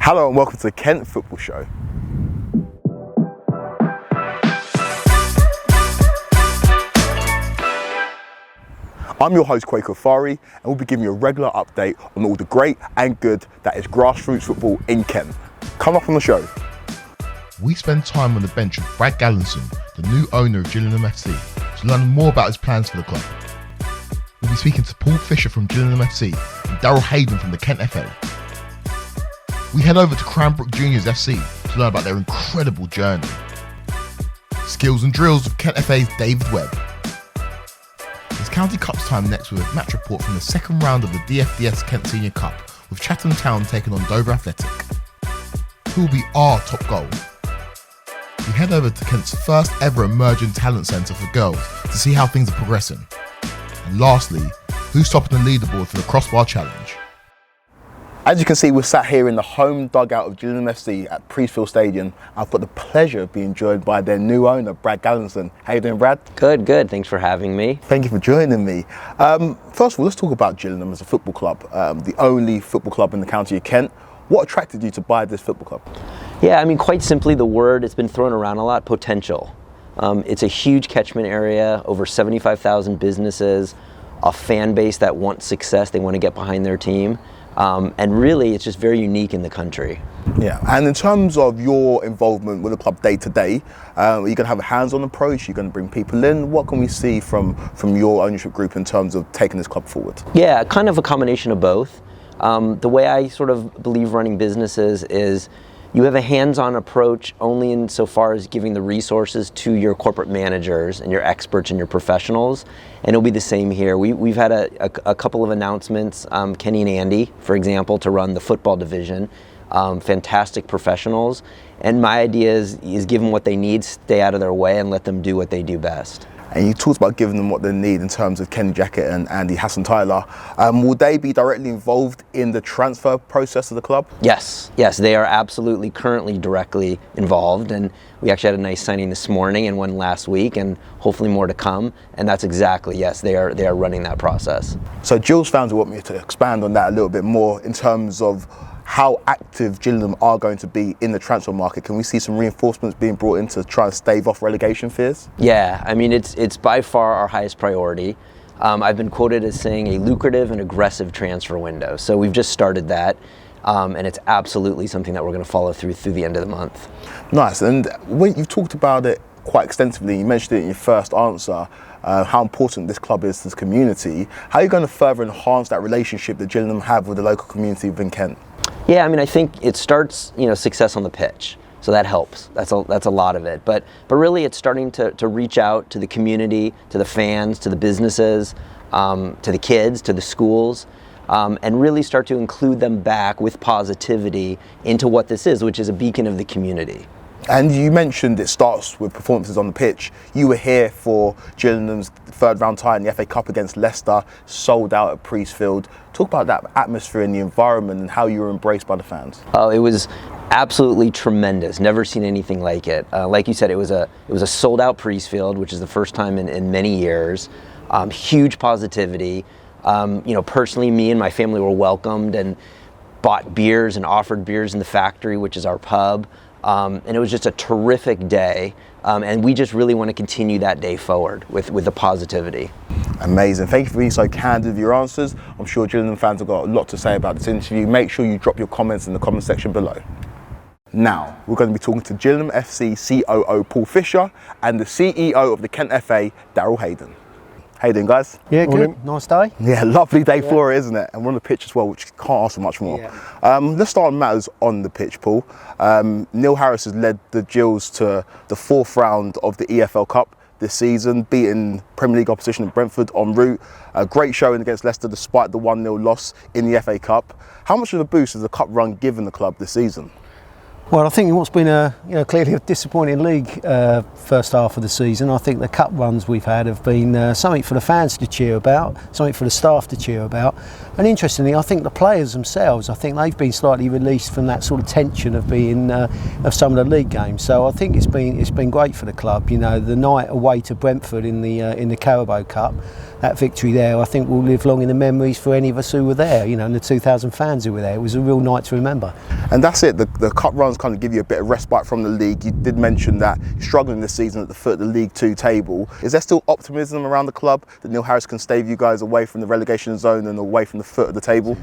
Hello and welcome to the Kent Football Show. I'm your host Kweku Afari, and we'll be giving you a regular update on all the great and good that is grassroots football in Kent. Come up on the show. We spend time on the bench with Brad Galinson, the new owner of Gillingham FC, to learn more about his plans for the club. We'll be speaking to Paul Fisher from Gillingham FC and Darryl Haden from the Kent FA. We head over to Cranbrook Juniors FC to learn about their incredible journey. Skills and drills with Kent FA's David Webb. It's County Cups time next with a match report from the second round of the DFDS Kent Senior Cup, with Chatham Town taking on Dover Athletic. Who will be our top goal? We head over to Kent's first ever emerging talent centre for girls to see how things are progressing. And lastly, who's topping the leaderboard for the Crossbar Challenge? As you can see, we're sat here in the home dugout of Gillingham FC at Bauvill Stadium. I've got the pleasure of being joined by their new owner, Brad Galinson. How you doing, Brad? Good. Thanks for having me. Thank you for joining me. First of all, let's talk about Gillingham as a football club, the only football club in the county of Kent. What attracted you to buy this football club? Yeah, I mean, quite simply, the word, it's been thrown around a lot, potential. It's a huge catchment area, over 75,000 businesses, a fan base that wants success, they want to get behind their team. And really, it's just very unique in the country. Yeah, and in terms of your involvement with the club day to day, are you going to have a hands-on approach? You're going to bring people in? What can we see from your ownership group in terms of taking this club forward? Yeah, kind of a combination of both. The way I sort of believe running businesses is you have a hands-on approach only insofar as giving the resources to your corporate managers and your experts and your professionals, and it'll be the same here. We've had a couple of announcements, Kenny and Andy, for example, to run the football division, fantastic professionals, and my idea is give them what they need, stay out of their way, and let them do what they do best. And you talked about giving them what they need in terms of Kenny Jackett and Andy Hassan-Tyler. Will they be directly involved in the transfer process of the club? Yes, they are absolutely currently directly involved, and we actually had a nice signing this morning and one last week, and hopefully more to come. And that's exactly, yes, they are running that process. So Gills fans want me to expand on that a little bit more in terms of how active Gillingham are going to be in the transfer market. Can we see some reinforcements being brought in to try and stave off relegation fears? Yeah, I mean, it's by far our highest priority. I've been quoted as saying a lucrative and aggressive transfer window. So we've just started that, and it's absolutely something that we're going to follow through the end of the month. Nice, and when you've talked about it quite extensively, you mentioned it in your first answer, how important this club is to the community. How are you going to further enhance that relationship that Gillingham have with the local community within Kent? Yeah, I mean, I think it starts, success on the pitch. So that helps. That's a lot of it. But really, it's starting to reach out to the community, to the fans, to the businesses, to the kids, to the schools, and really start to include them back with positivity into what this is, which is a beacon of the community. And you mentioned it starts with performances on the pitch. You were here for Gillingham's third round tie in the FA Cup against Leicester, sold out at Priestfield. Talk about that atmosphere and the environment and how you were embraced by the fans. Oh, it was absolutely tremendous. Never seen anything like it. Like you said, it was a sold out Priestfield, which is the first time in many years. Huge positivity. Personally, me and my family were welcomed and bought beers and offered beers in the factory, which is our pub. And it was just a terrific day, and we just really want to continue that day forward with the positivity. Amazing. Thank you for being so candid with your answers. I'm sure Gillingham fans have got a lot to say about this interview. Make sure you drop your comments in the comment section below. Now, we're going to be talking to Gillingham FC COO Paul Fisher and the CEO of the Kent FA, Darryl Haden. How you doing, guys? Yeah, good. Nice day. Yeah, lovely day for it, isn't it? And we're on the pitch as well, which can't ask for much more. Yeah. Let's start on matters on the pitch, Paul. Neil Harris has led the Gills to the fourth round of the EFL Cup this season, beating Premier League opposition in Brentford en route. A great showing against Leicester despite the 1-0 loss in the FA Cup. How much of a boost has the cup run given the club this season? Well, I think what's been clearly a disappointing league first half of the season. I think the cup runs we've had have been something for the fans to cheer about, something for the staff to cheer about. And interestingly, I think the players themselves, I think they've been slightly released from that sort of tension of being of some of the league games. So I think it's been great for the club. The night away to Brentford in the Carabao Cup, that victory there, I think will live long in the memories for any of us who were there. And the 2,000 fans who were there. It was a real night to remember. And that's it. The cup runs kind of give you a bit of respite from the league. You did mention that you're struggling this season at the foot of the League 2 table. Is there still optimism around the club that Neil Harris can stave you guys away from the relegation zone and away from the foot of the table?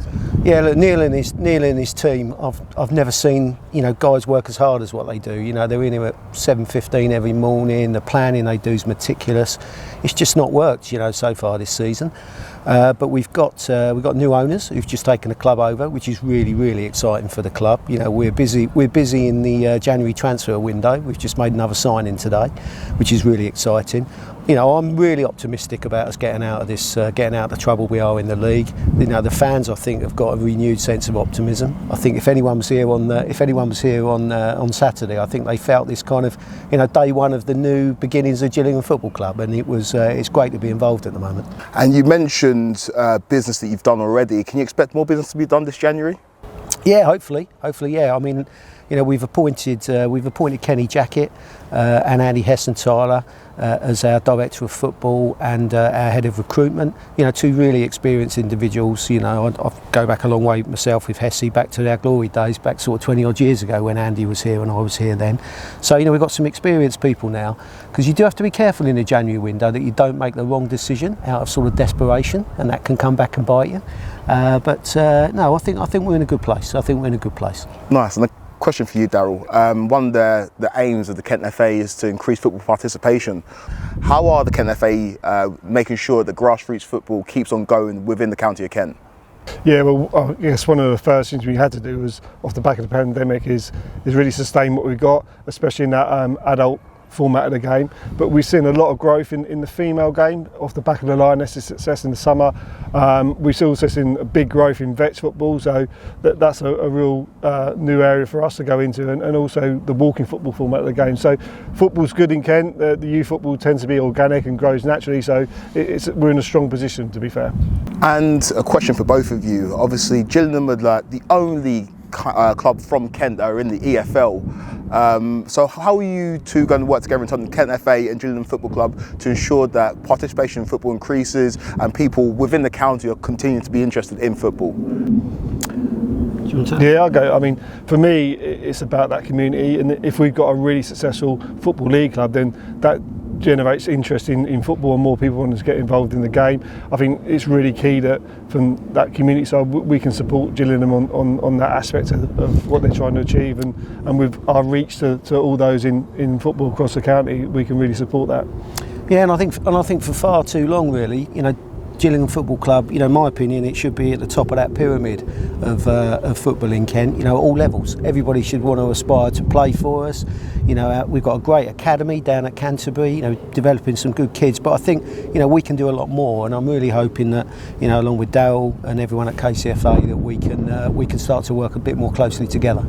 Yeah, look, Neil and his team, I've never seen, guys work as hard as what they do. They're in here at 7:15 every morning. The planning they do is meticulous. It's just not worked, so far this season. But we've got new owners who've just taken the club over, which is really, really exciting for the club. We're busy in the January transfer window. We've just made another signing today, which is really exciting. I'm really optimistic about us getting out of the trouble we are in the league. The fans, I think, have got a renewed sense of optimism. I think if anyone was here on Saturday, I think they felt this kind of day one of the new beginnings of Gillingham Football Club, and it's great to be involved at the moment. And you mentioned business that you've done already. Can you expect more business to be done this January? Yeah, hopefully, yeah. I mean, we've appointed Kenny Jackett and Andy Hessenthaler as our director of football and our head of recruitment. Two really experienced individuals. I go back a long way myself with Hesse, back to our glory days, back sort of 20 odd years ago when Andy was here and I was here then. So we've got some experienced people now, because you do have to be careful in the January window that you don't make the wrong decision out of sort of desperation, and that can come back and bite you. No, I think we're in a good place. Nice. And question for you, Darryl. One of the aims of the Kent FA is to increase football participation. How are the Kent FA making sure that grassroots football keeps on going within the county of Kent? Yeah, well, I guess one of the first things we had to do was, off the back of the pandemic, is really sustain what we got, especially in that adult format of the game. But we've seen a lot of growth in the female game off the back of the Lionesses' success in the summer. We've also seen a big growth in vets football, so that's a real new area for us to go into, and also the walking football format of the game. So football's good in Kent. The youth football tends to be organic and grows naturally, so we're in a strong position, to be fair. And a question for both of you. Obviously, Gillingham are like the only club from Kent that are in the EFL. So how are you two going to work together in terms of Kent FA and Gillingham Football Club to ensure that participation in football increases and people within the county are continuing to be interested in football? Yeah, I'll go. I mean, for me, it's about that community, and if we've got a really successful football league club, then that generates interest in football and more people want to get involved in the game. I think it's really key that from that community side we can support Gillingham on that aspect of what they're trying to achieve, and with our reach to all those in football across the county, we can really support that. Yeah, and I think for far too long, really, Gillingham Football Club, in my opinion, it should be at the top of that pyramid of football in Kent, at all levels. Everybody should want to aspire to play for us. We've got a great academy down at Canterbury, developing some good kids, but I think, we can do a lot more, and I'm really hoping that, along with Darryl and everyone at KCFA, that we can start to work a bit more closely together.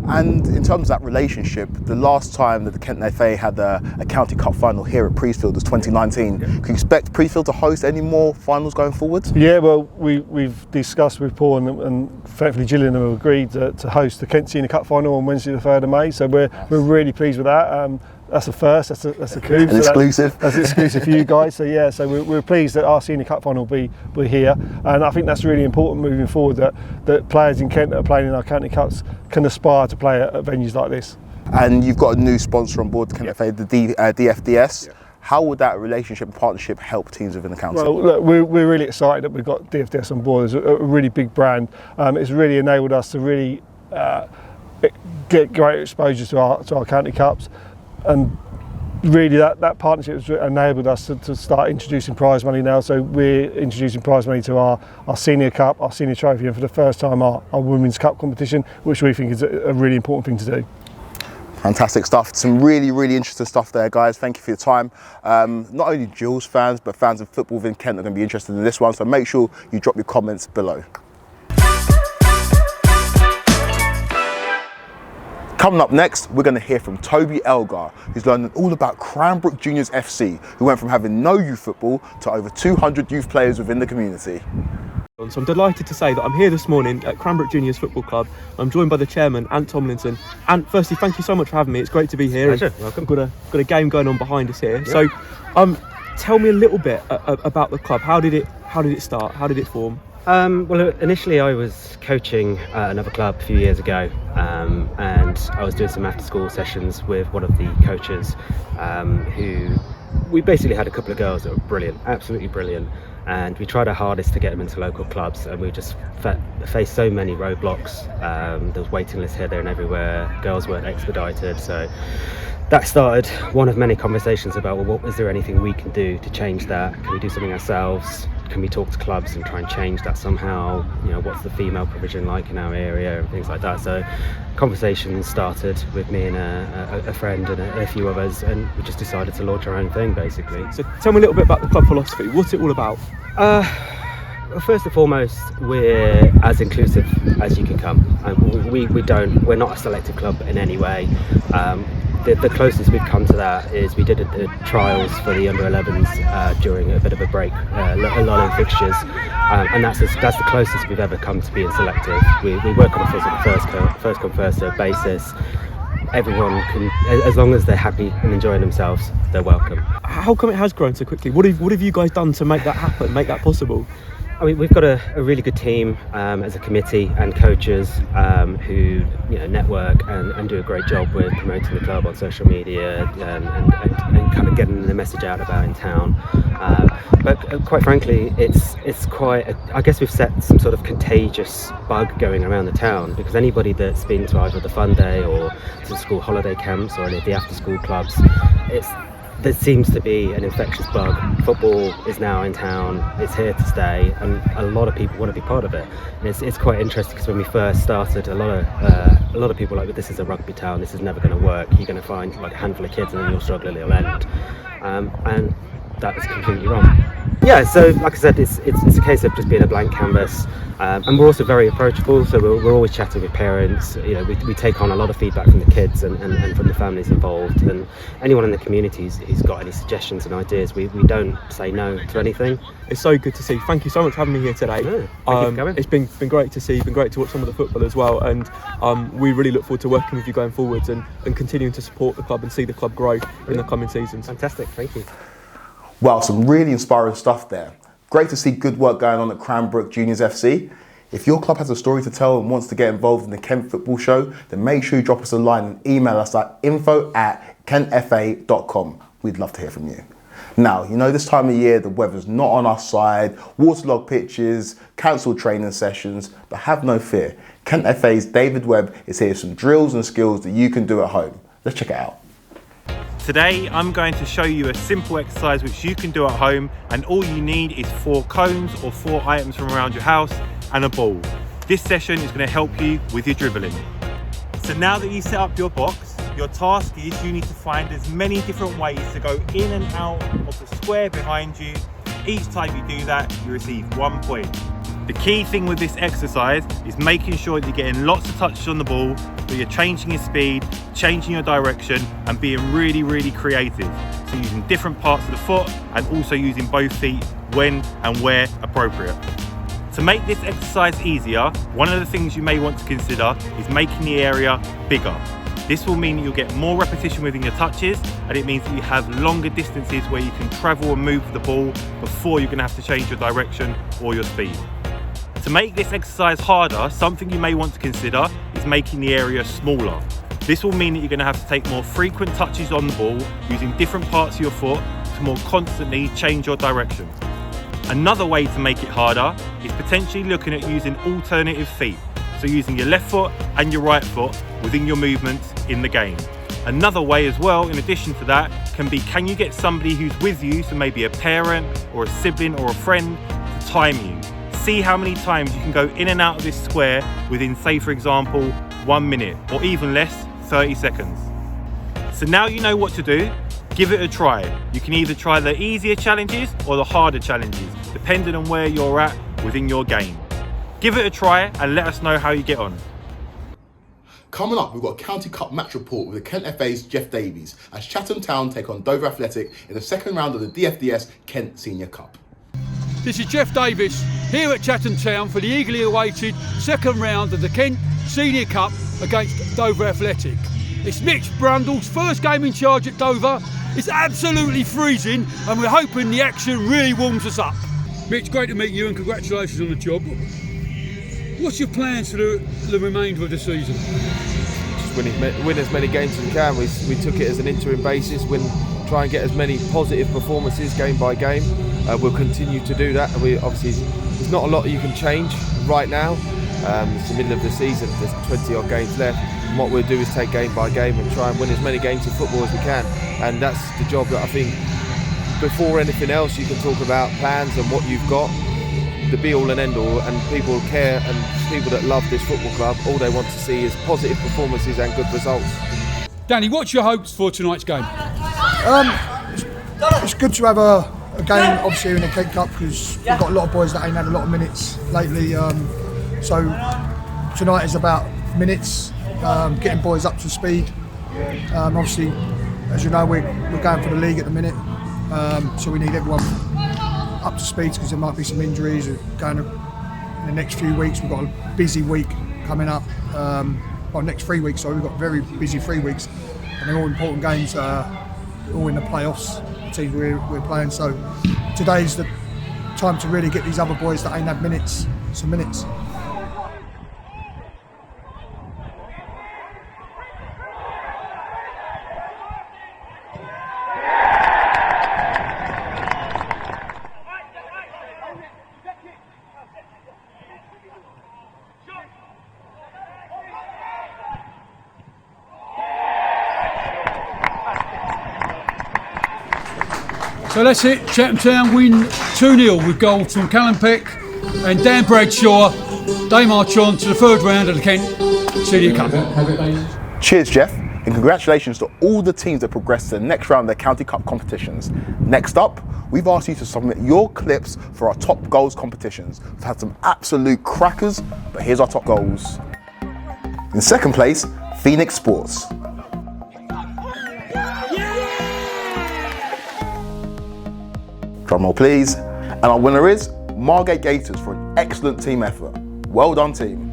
And in terms of that relationship, the last time that the Kent FA had a County Cup final here at Priestfield was 2019. Can you expect Priestfield to host any more finals going forward? Yeah, well, we've discussed with Paul and thankfully Gillingham have agreed to host the Kent Senior Cup final on Wednesday the 3rd of May, so we're really pleased with that. That's a first, that's a coup. An exclusive. That's exclusive for you guys. So yeah, so we're pleased that our Senior Cup final will be here, and I think that's really important moving forward, that players in Kent that are playing in our county cups can aspire to play at venues like this. And you've got a new sponsor on board, the Kent FA, the DFDS. Yeah. How would that relationship and partnership help teams within the county? Well, look, we're really excited that we've got DFDS on board. It's a really big brand. It's really enabled us to really get great exposure to our county cups, and really that partnership has enabled us to start introducing prize money now. So we're introducing prize money to our Senior Cup, our Senior Trophy, and for the first time our Women's Cup competition, which we think is a really important thing to do. Fantastic stuff. Some really, really interesting stuff there, guys. Thank you for your time. Not only Gills fans, but fans of football within Kent are going to be interested in this one, so make sure you drop your comments below. Coming up next, we're going to hear from Toby Elgar, who's learning all about Cranbrook Juniors FC, who went from having no youth football to over 200 youth players within the community. So I'm delighted to say that I'm here this morning at Cranbrook Juniors Football Club. I'm joined by the chairman, Ant Tomlinson. Ant, firstly, thank you so much for having me. It's great to be here. Pleasure. Welcome. Got a game going on behind us here. Yep. So, tell me a little bit about the club. How did it start? How did it form? Well, initially I was coaching at another club a few years ago, and I was doing some after-school sessions with one of the coaches, who we basically had a couple of girls that were brilliant, absolutely brilliant, and we tried our hardest to get them into local clubs, and we just faced so many roadblocks. There was waiting lists here, there and everywhere. Girls weren't expedited, so that started one of many conversations about, well, is there anything we can do to change that? Can we do something ourselves? Can we talk to clubs and try and change that somehow? You know, what's the female provision like in our area and things like that. So conversations started with me and a friend and a few others, and we just decided to launch our own thing, basically. So tell me a little bit about the club philosophy. What's it all about? Well, first and foremost, we're as inclusive as you can come. We're not a selective club in any way. The closest we've come to that is we did the trials for the under-11s during a bit of a break, a lot of fixtures, and that's the closest we've ever come to being selective. We work on a sort of first come first served basis. Everyone can, as long as they're happy and enjoying themselves, they're welcome. How come it has grown so quickly? What have you guys done to make that happen, make that possible? I mean, we've got a really good team as a committee and coaches who network and do a great job with promoting the club on social media and kind of getting the message out about in town. But quite frankly, it's quite. I guess we've set some sort of contagious bug going around the town, because anybody that's been to either the fun day or to the school holiday camps or any of the after-school clubs, there seems to be an infectious bug. Football is now in town, it's here to stay, and a lot of people want to be part of it. And it's quite interesting, because when we first started, a lot of people were like, this is a rugby town, this is never going to work, you're going to find like a handful of kids and then you'll struggle and it'll end. And that is completely wrong. Yeah, so like I said, it's a case of just being a blank canvas, and we're also very approachable, so we're always chatting with parents. We take on a lot of feedback from the kids and from the families involved, and anyone in the community who's got any suggestions and ideas, we don't say no to anything. It's so good to see. Thank you so much for having me here today. No, thank you for coming. It's been great to see, been great to watch some of the football as well, and we really look forward to working with you going forwards and continuing to support the club and see the club grow in the coming seasons. Fantastic, thank you. Well, some really inspiring stuff there. Great to see good work going on at Cranbrook Juniors FC. If your club has a story to tell and wants to get involved in the Kent Football Show, then make sure you drop us a line and email us at info@kentfa.com. We'd love to hear from you. Now, this time of year, the weather's not on our side, waterlogged pitches, cancelled training sessions, but have no fear. Kent FA's David Webb is here with some drills and skills that you can do at home. Let's check it out. Today I'm going to show you a simple exercise which you can do at home, and all you need is 4 cones or 4 items from around your house and a ball. This session is going to help you with your dribbling. So now that you set up your box, your task is you need to find as many different ways to go in and out of the square behind you. Each time you do that, you receive 1 point. The key thing with this exercise is making sure that you're getting lots of touches on the ball, that you're changing your speed, changing your direction, and being really, really creative. So using different parts of the foot and also using both feet when and where appropriate. To make this exercise easier, one of the things you may want to consider is making the area bigger. This will mean that you'll get more repetition within your touches, and it means that you have longer distances where you can travel and move the ball before you're going to have to change your direction or your speed. To make this exercise harder, something you may want to consider is making the area smaller. This will mean that you're going to have to take more frequent touches on the ball, using different parts of your foot to more constantly change your direction. Another way to make it harder is potentially looking at using alternative feet, so using your left foot and your right foot within your movements in the game. Another way as well, in addition to that, can you get somebody who's with you, so maybe a parent or a sibling or a friend, to time you. See how many times you can go in and out of this square within, say for example, 1 minute, or even less, 30 seconds. So now you know what to do, give it a try. You can either try the easier challenges or the harder challenges, depending on where you're at within your game. Give it a try and let us know how you get on. Coming up, we've got a County Cup match report with the Kent FA's Jeff Davies as Chatham Town take on Dover Athletic in the second round of the DFDS Kent Senior Cup. This is Jeff Davies here at Chatham Town for the eagerly awaited second round of the Kent Senior Cup against Dover Athletic. It's Mitch Brundle's first game in charge at Dover. It's absolutely freezing and we're hoping the action really warms us up. Mitch, great to meet you and congratulations on the job. What's your plans for the remainder of the season? Just win as many games as we can. We took it as an interim basis, try and get as many positive performances game by game. We'll continue to do that. There's not a lot you can change right now. It's the middle of the season, there's 20 odd games left. And what we'll do is take game by game and try and win as many games of football as we can. And that's the job that I think, before anything else, you can talk about plans and what you've got. The be all and end all, and people care, and people that love this football club, all they want to see is positive performances and good results. Danny, what's your hopes for tonight's game? It's good to have a game, obviously, in the Kent Cup, because we've got a lot of boys that ain't had a lot of minutes lately. So tonight is about minutes, getting boys up to speed. Obviously, as you know, we're going for the league at the minute, so we need everyone up to speed because there might be some injuries going in the next few weeks. We've got a busy week coming up. Next 3 weeks, so we've got very busy 3 weeks, and they're all important games, all in the playoffs, the teams we're playing. So today's the time to really get these other boys that ain't had minutes, some minutes. So that's it, Chatham Town win 2-0 with goals from Callum Peck and Dan Bradshaw. They march on to the third round of the Kent Senior Cup. Cheers, Jeff, and congratulations to all the teams that progressed to the next round of the County Cup competitions. Next up, we've asked you to submit your clips for our top goals competitions. We've had some absolute crackers, but here's our top goals. In second place, Phoenix Sports. Drum roll, please. And our winner is Margate Gators for an excellent team effort. Well done, team.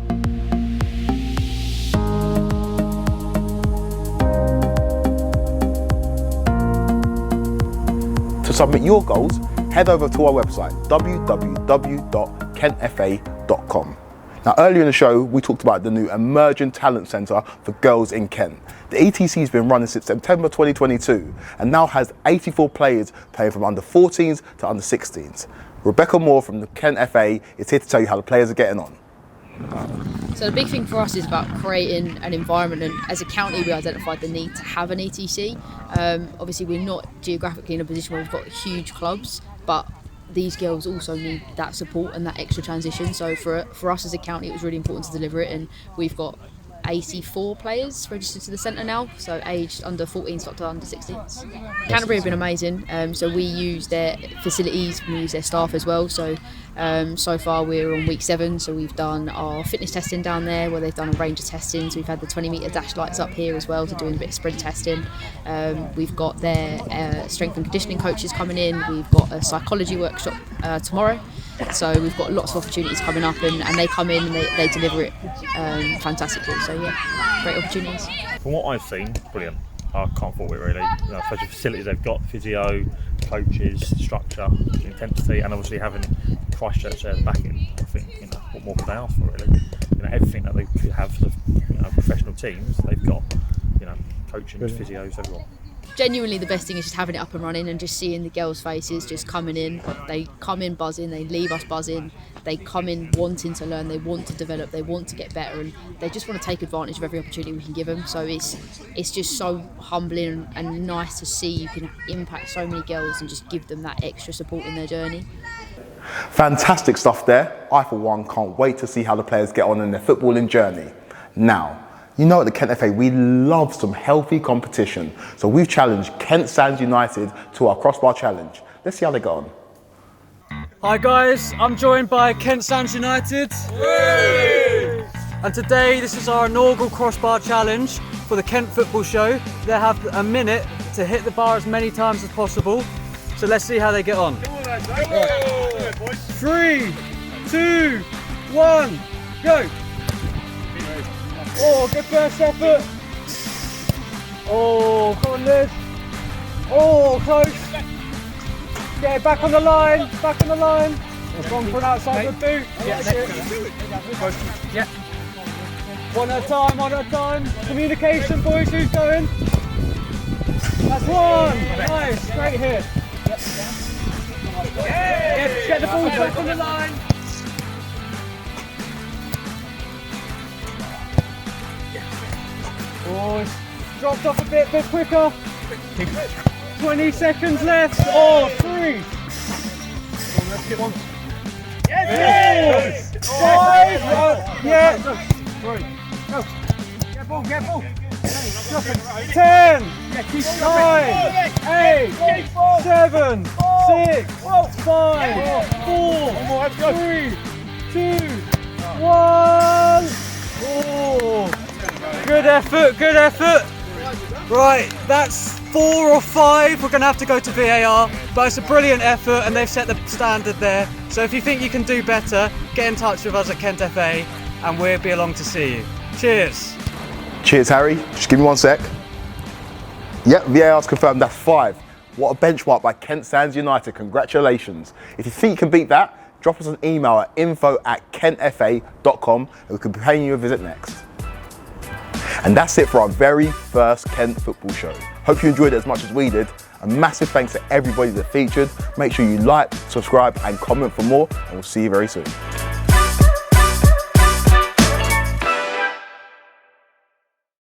To submit your goals, head over to our website, www.kentfa.com. Now, earlier in the show, we talked about the new Emerging Talent Centre for Girls in Kent. The ETC has been running since September 2022 and now has 84 players playing from under 14s to under 16s. Rebecca Moore from the Kent FA is here to tell you how the players are getting on. So the big thing for us is about creating an environment, and as a county we identified the need to have an ETC. Obviously we're not geographically in a position where we've got huge clubs, but these girls also need that support and that extra transition. So for us as a county, it was really important to deliver it, and we've got 84 players registered to the centre now, so aged under 14s up to under 16s. Canterbury have been amazing, so we use their facilities, we use their staff as well. So far we're on week 7, so we've done our fitness testing down there where they've done a range of testing. So we've had the 20-metre dash lights up here as well, so doing a bit of sprint testing. We've got their strength and conditioning coaches coming in. We've got a psychology workshop tomorrow. So we've got lots of opportunities coming up, and they come in and they deliver it fantastically. So yeah, great opportunities. From what I've seen, brilliant. I can't fault it really. Especially facilities they've got, physio, coaches, structure, intensity, and obviously having Christchurch there backing. I think what more could they ask for really? Everything that they could have for the professional teams, they've got. Coaching, physios, everyone. Genuinely the best thing is just having it up and running and just seeing the girls' faces just coming in. They come in buzzing, they leave us buzzing, they come in wanting to learn, they want to develop, they want to get better, and they just want to take advantage of every opportunity we can give them. So it's just so humbling and nice to see you can impact so many girls and just give them that extra support in their journey. Fantastic stuff there. I, for one, can't wait to see how the players get on in their footballing journey. Now, you know at the Kent FA we love some healthy competition, so we've challenged Kent Sands United to our Crossbar Challenge. Let's see how they go on. Hi guys, I'm joined by Kent Sands United. Whee! And today this is our inaugural Crossbar Challenge for the Kent Football Show. They have a minute to hit the bar as many times as possible, so let's see how they get on. Right. 3, 2, 1, go! Oh, good first effort. Oh, come on Liz. Oh, close. Yeah, back on the line, back on the line. One for an outside the boot. Yeah. One at a time, one at a time. Communication, boys, who's going? That's one. Nice, great hit. Get the ball back on the line. Boys, dropped off a bit quicker. 20 seconds left. Oh, 3. Let's get one. Yes! 5. Yeah. 3. Go. Get ball. 10. 9. 8. 7. 6. 5. 4. 3. 2. 1. Oh. Good effort. Right, that's 4 or 5. We're going to have to go to VAR, but it's a brilliant effort and they've set the standard there. So if you think you can do better, get in touch with us at Kent FA and we'll be along to see you. Cheers. Cheers, Harry. Just give me 1 sec. Yep, VAR's confirmed that's 5. What a benchmark by Kent Sands United. Congratulations. If you think you can beat that, drop us an email at info@kentfa.com and we can be paying you a visit next. And that's it for our very first Kent football show. Hope you enjoyed it as much as we did. A massive thanks to everybody that featured. Make sure you like, subscribe and comment for more, and we'll see you very soon.